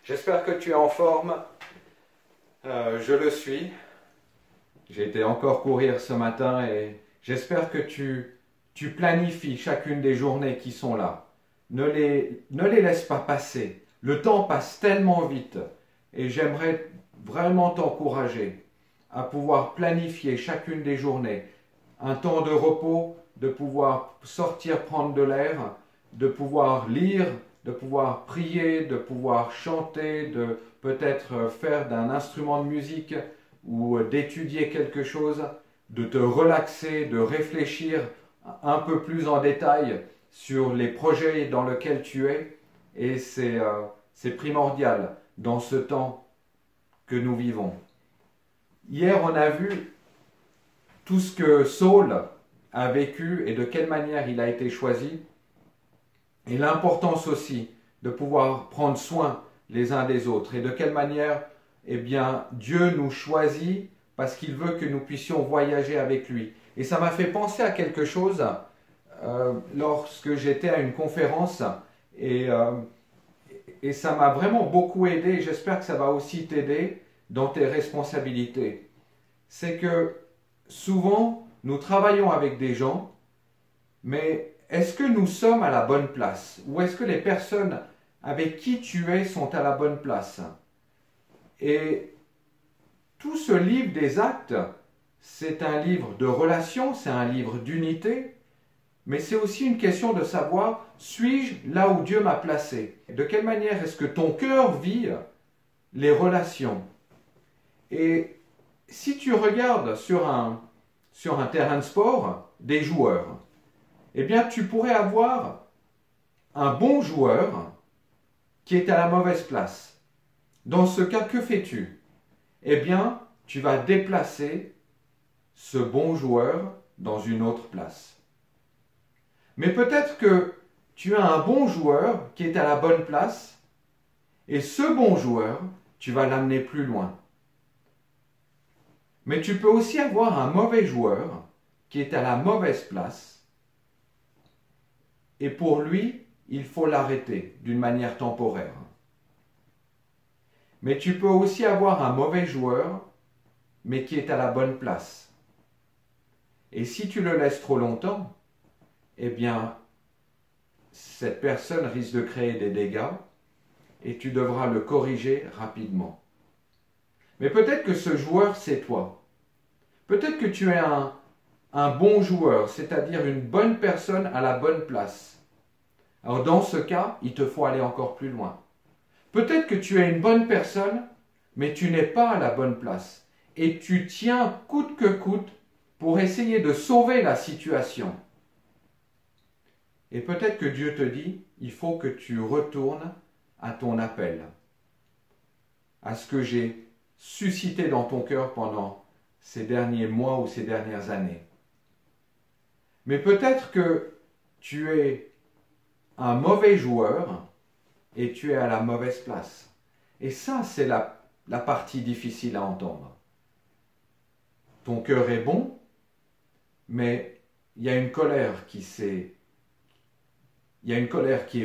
J'espère que tu es en forme. Je le suis. J'ai été encore courir ce matin et j'espère que tu planifies chacune des journées qui sont là. Ne les laisse pas passer. Le temps passe tellement vite et j'aimerais vraiment t'encourager à pouvoir planifier chacune des journées. Un temps de repos, de pouvoir sortir prendre de l'air, de pouvoir lire, de pouvoir prier, de pouvoir chanter, de peut-être faire d'un instrument de musique ou d'étudier quelque chose, de te relaxer, de réfléchir un peu plus en détail sur les projets dans lesquels tu es. Et c'est primordial dans ce temps que nous vivons. Hier, on a vu tout ce que Saul a vécu et de quelle manière il a été choisi. Et l'importance aussi de pouvoir prendre soin les uns des autres. Et de quelle manière, eh bien, Dieu nous choisit parce qu'il veut que nous puissions voyager avec lui. Et ça m'a fait penser à quelque chose lorsque j'étais à une conférence et ça m'a vraiment beaucoup aidé et j'espère que ça va aussi t'aider dans tes responsabilités. C'est que souvent, nous travaillons avec des gens, mais est-ce que nous sommes à la bonne place? Ou est-ce que les personnes avec qui tu es sont à la bonne place? Et tout ce livre des Actes, c'est un livre de relations, c'est un livre d'unité, mais c'est aussi une question de savoir, suis-je là où Dieu m'a placé? De quelle manière est-ce que ton cœur vit les relations? Et si tu regardes sur un terrain de sport des joueurs, eh bien tu pourrais avoir un bon joueur qui est à la mauvaise place. Dans ce cas, que fais-tu? Eh bien, tu vas déplacer ce bon joueur dans une autre place. Mais peut-être que tu as un bon joueur qui est à la bonne place et ce bon joueur, tu vas l'amener plus loin. Mais tu peux aussi avoir un mauvais joueur qui est à la mauvaise place et pour lui, il faut l'arrêter d'une manière temporaire. Mais tu peux aussi avoir un mauvais joueur mais qui est à la bonne place. Et si tu le laisses trop longtemps, eh bien, cette personne risque de créer des dégâts et tu devras le corriger rapidement. Mais peut-être que ce joueur, c'est toi. Peut-être que tu es un bon joueur, c'est-à-dire une bonne personne à la bonne place. Alors dans ce cas, il te faut aller encore plus loin. Peut-être que tu es une bonne personne, mais tu n'es pas à la bonne place. Et tu tiens coûte que coûte pour essayer de sauver la situation. Et peut-être que Dieu te dit, il faut que tu retournes à ton appel, à ce que j'ai suscité dans ton cœur pendant ces derniers mois ou ces dernières années. Mais peut-être que tu es un mauvais joueur et tu es à la mauvaise place. Et ça, c'est la partie difficile à entendre. Ton cœur est bon, mais il y a une colère qui est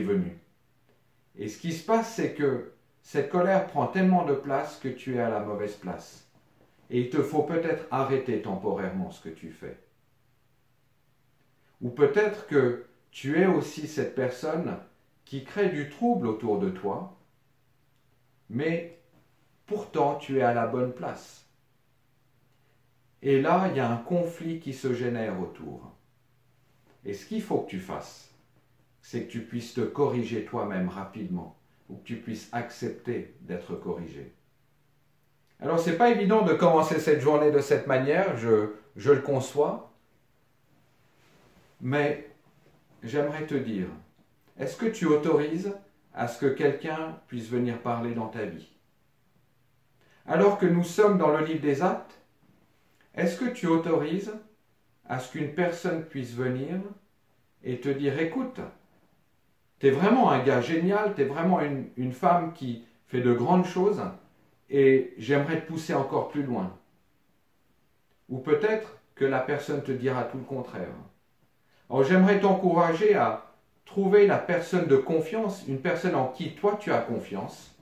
venue. Et ce qui se passe, c'est que cette colère prend tellement de place que tu es à la mauvaise place. Et il te faut peut-être arrêter temporairement ce que tu fais. Ou peut-être que tu es aussi cette personne qui crée du trouble autour de toi, mais pourtant tu es à la bonne place. Et là, il y a un conflit qui se génère autour. Et ce qu'il faut que tu fasses, c'est que tu puisses te corriger toi-même rapidement, ou que tu puisses accepter d'être corrigé. Alors, ce n'est pas évident de commencer cette journée de cette manière, je le conçois, mais j'aimerais te dire, est-ce que tu autorises à ce que quelqu'un puisse venir parler dans ta vie? Alors que nous sommes dans le livre des Actes, est-ce que tu autorises à ce qu'une personne puisse venir et te dire, écoute, tu es vraiment un gars génial, tu es vraiment une femme qui fait de grandes choses et j'aimerais te pousser encore plus loin. Ou peut-être que la personne te dira tout le contraire. Alors j'aimerais t'encourager à trouver la personne de confiance, une personne en qui toi tu as confiance,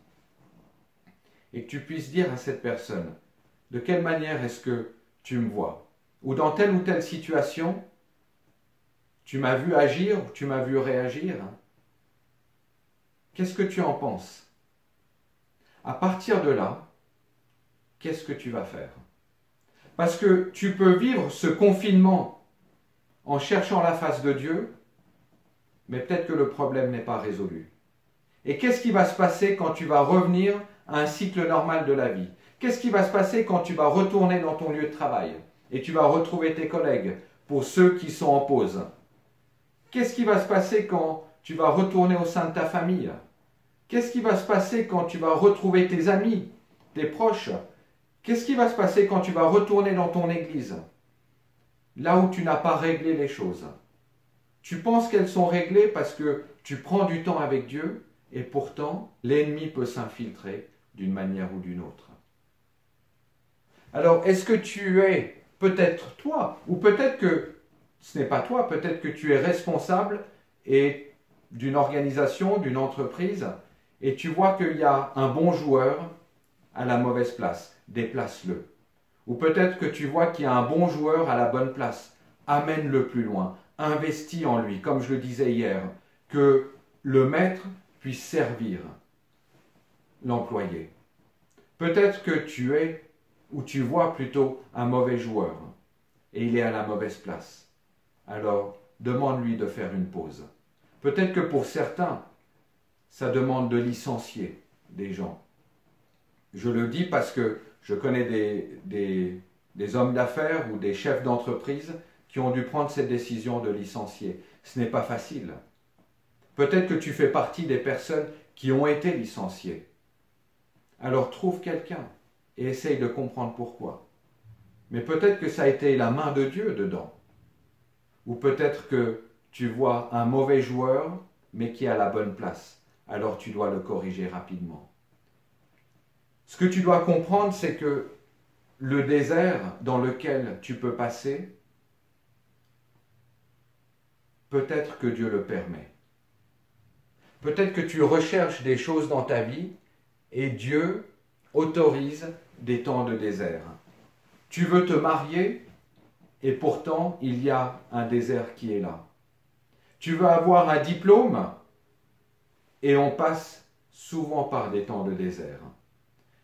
et que tu puisses dire à cette personne, de quelle manière est-ce que tu me vois? Ou dans telle ou telle situation, tu m'as vu agir ou tu m'as vu réagir? Qu'est-ce que tu en penses? À partir de là, qu'est-ce que tu vas faire? Parce que tu peux vivre ce confinement en cherchant la face de Dieu, mais peut-être que le problème n'est pas résolu. Et qu'est-ce qui va se passer quand tu vas revenir à un cycle normal de la vie? Qu'est-ce qui va se passer quand tu vas retourner dans ton lieu de travail et tu vas retrouver tes collègues pour ceux qui sont en pause? Qu'est-ce qui va se passer quand tu vas retourner au sein de ta famille? Qu'est-ce qui va se passer quand tu vas retrouver tes amis, tes proches? Qu'est-ce qui va se passer quand tu vas retourner dans ton église, là où tu n'as pas réglé les choses? Tu penses qu'elles sont réglées parce que tu prends du temps avec Dieu et pourtant l'ennemi peut s'infiltrer d'une manière ou d'une autre. Alors, est-ce que tu es peut-être toi, ou peut-être que ce n'est pas toi, peut-être que tu es responsable d'une organisation, d'une entreprise, et tu vois qu'il y a un bon joueur à la mauvaise place, déplace-le. Ou peut-être que tu vois qu'il y a un bon joueur à la bonne place, amène-le plus loin, investis en lui, comme je le disais hier, que le maître puisse servir l'employé. Peut-être que tu es, ou tu vois plutôt un mauvais joueur, et il est à la mauvaise place. Alors, demande-lui de faire une pause. Peut-être que pour certains, ça demande de licencier des gens. Je le dis parce que je connais des hommes d'affaires ou des chefs d'entreprise qui ont dû prendre cette décision de licencier. Ce n'est pas facile. Peut-être que tu fais partie des personnes qui ont été licenciées. Alors trouve quelqu'un et essaye de comprendre pourquoi. Mais peut-être que ça a été la main de Dieu dedans. Ou peut-être que tu vois un mauvais joueur, mais qui est à la bonne place. Alors tu dois le corriger rapidement. Ce que tu dois comprendre, c'est que le désert dans lequel tu peux passer, peut-être que Dieu le permet. Peut-être que tu recherches des choses dans ta vie et Dieu autorise des temps de désert. Tu veux te marier et pourtant il y a un désert qui est là. Tu veux avoir un diplôme et on passe souvent par des temps de désert.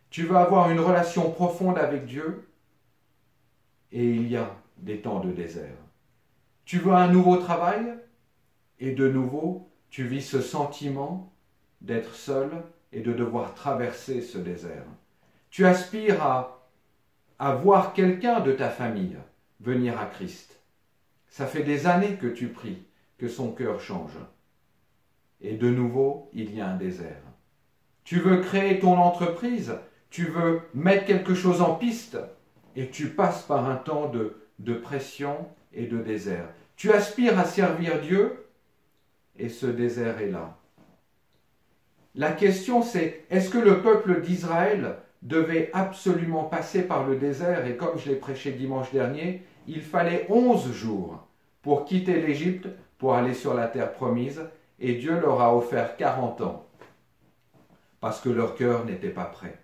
Tu veux avoir une relation profonde avec Dieu et il y a des temps de désert. Tu veux un nouveau travail et de nouveau tu vis ce sentiment d'être seul et de devoir traverser ce désert. Tu aspires à voir quelqu'un de ta famille venir à Christ. Ça fait des années que tu pries que son cœur change. Et de nouveau, il y a un désert. Tu veux créer ton entreprise, tu veux mettre quelque chose en piste et tu passes par un temps de pression et de désert. Tu aspires à servir Dieu et ce désert est là. La question c'est, est-ce que le peuple d'Israël devait absolument passer par le désert? Et comme je l'ai prêché dimanche dernier, il fallait 11 jours pour quitter l'Égypte, pour aller sur la terre promise, et Dieu leur a offert 40 ans, parce que leur cœur n'était pas prêt.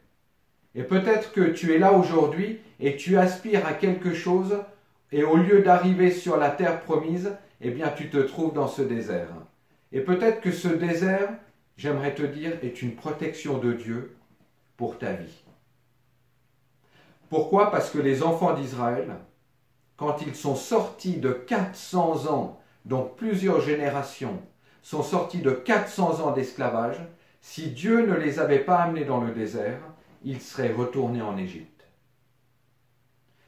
Et peut-être que tu es là aujourd'hui et tu aspires à quelque chose, et au lieu d'arriver sur la terre promise, eh bien tu te trouves dans ce désert. Et peut-être que ce désert, j'aimerais te dire, est une protection de Dieu pour ta vie. Pourquoi? Parce que les enfants d'Israël, quand ils sont sortis de 400 ans, donc plusieurs générations, sont sortis de 400 ans d'esclavage, si Dieu ne les avait pas amenés dans le désert, ils seraient retournés en Égypte.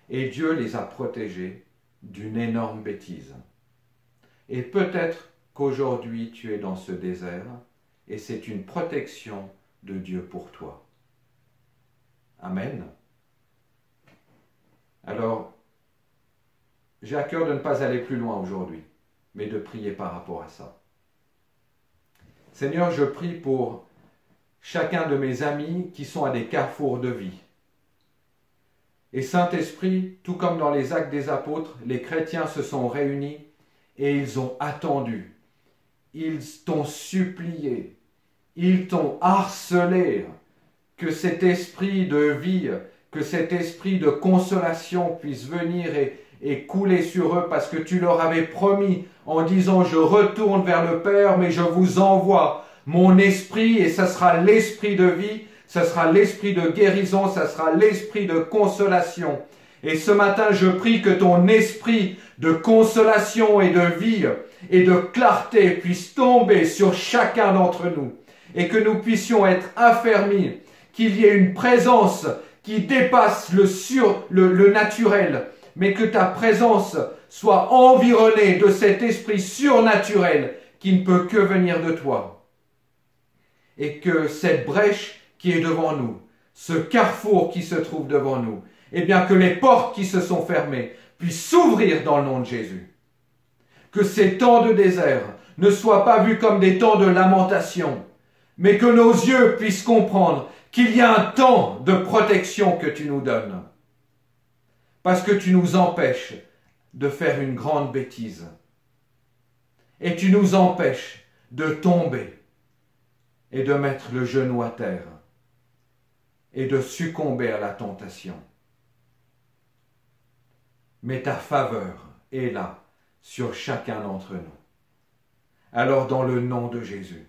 Et Dieu les a protégés d'une énorme bêtise. Et peut-être qu'aujourd'hui tu es dans ce désert et c'est une protection de Dieu pour toi. Amen. Alors, j'ai à cœur de ne pas aller plus loin aujourd'hui, mais de prier par rapport à ça. Seigneur, je prie pour chacun de mes amis qui sont à des carrefours de vie. Et Saint-Esprit, tout comme dans les Actes des Apôtres, les chrétiens se sont réunis et ils ont attendu. Ils t'ont supplié, ils t'ont harcelé que cet esprit de vie, que cet esprit de consolation puisse venir et couler sur eux, parce que tu leur avais promis en disant « Je retourne vers le Père, mais je vous envoie mon esprit, et ça sera l'esprit de vie, ça sera l'esprit de guérison, ça sera l'esprit de consolation. » Et ce matin, je prie que ton esprit de consolation et de vie et de clarté puisse tomber sur chacun d'entre nous, et que nous puissions être affermis, qu'il y ait une présence qui dépasse le naturel, mais que ta présence soit environnée de cet esprit surnaturel qui ne peut que venir de toi. Et que cette brèche qui est devant nous, ce carrefour qui se trouve devant nous, eh bien que les portes qui se sont fermées puissent s'ouvrir dans le nom de Jésus. Que ces temps de désert ne soient pas vus comme des temps de lamentation, mais que nos yeux puissent comprendre qu'il y a un temps de protection que tu nous donnes. Parce que tu nous empêches de faire une grande bêtise. Et tu nous empêches de tomber et de mettre le genou à terre et de succomber à la tentation. Mais ta faveur est là sur chacun d'entre nous. Alors dans le nom de Jésus,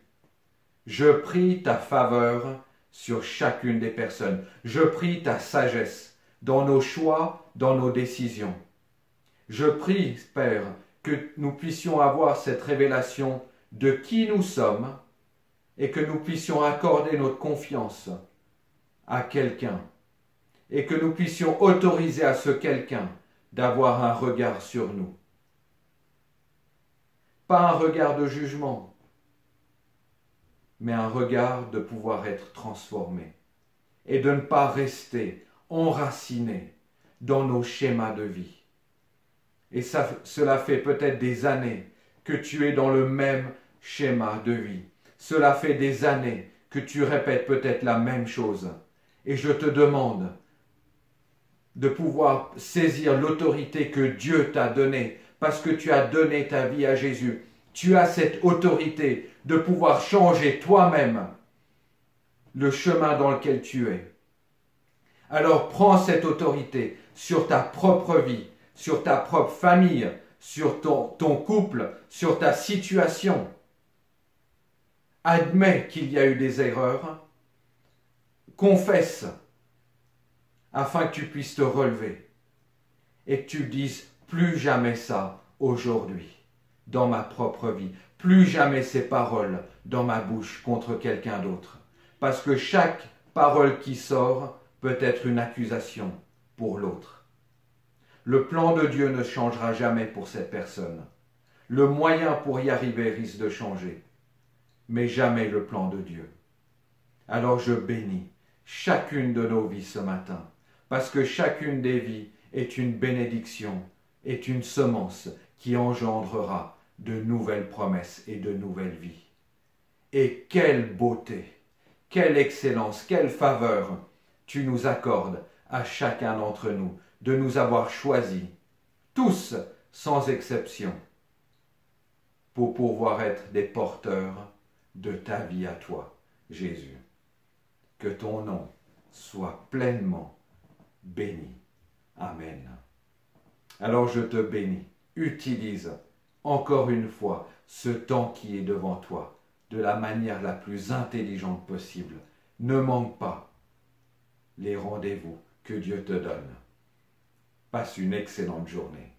je prie ta faveur sur chacune des personnes. Je prie ta sagesse dans nos choix, dans nos décisions. Je prie, Père, que nous puissions avoir cette révélation de qui nous sommes et que nous puissions accorder notre confiance à quelqu'un et que nous puissions autoriser à ce quelqu'un d'avoir un regard sur nous. Pas un regard de jugement, mais un regard de pouvoir être transformé et de ne pas rester enraciné dans nos schémas de vie. Et cela fait peut-être des années que tu es dans le même schéma de vie. Cela fait des années que tu répètes peut-être la même chose. Et je te demande de pouvoir saisir l'autorité que Dieu t'a donnée, parce que tu as donné ta vie à Jésus. Tu as cette autorité de pouvoir changer toi-même le chemin dans lequel tu es. Alors prends cette autorité sur ta propre vie, sur ta propre famille, sur ton couple, sur ta situation. Admets qu'il y a eu des erreurs, confesse, afin que tu puisses te relever et que tu dises plus jamais ça aujourd'hui dans ma propre vie, plus jamais ces paroles dans ma bouche contre quelqu'un d'autre, parce que chaque parole qui sort peut être une accusation pour l'autre. Le plan de Dieu ne changera jamais pour cette personne. Le moyen pour y arriver risque de changer, mais jamais le plan de Dieu. Alors je bénis chacune de nos vies ce matin, parce que chacune des vies est une bénédiction, est une semence qui engendrera de nouvelles promesses et de nouvelles vies. Et quelle beauté, quelle excellence, quelle faveur tu nous accordes à chacun d'entre nous de nous avoir choisis, tous sans exception, pour pouvoir être des porteurs de ta vie à toi, Jésus. Que ton nom soit pleinement béni. Amen. Alors je te bénis. Utilise encore une fois ce temps qui est devant toi de la manière la plus intelligente possible. Ne manque pas les rendez-vous que Dieu te donne. Passe une excellente journée.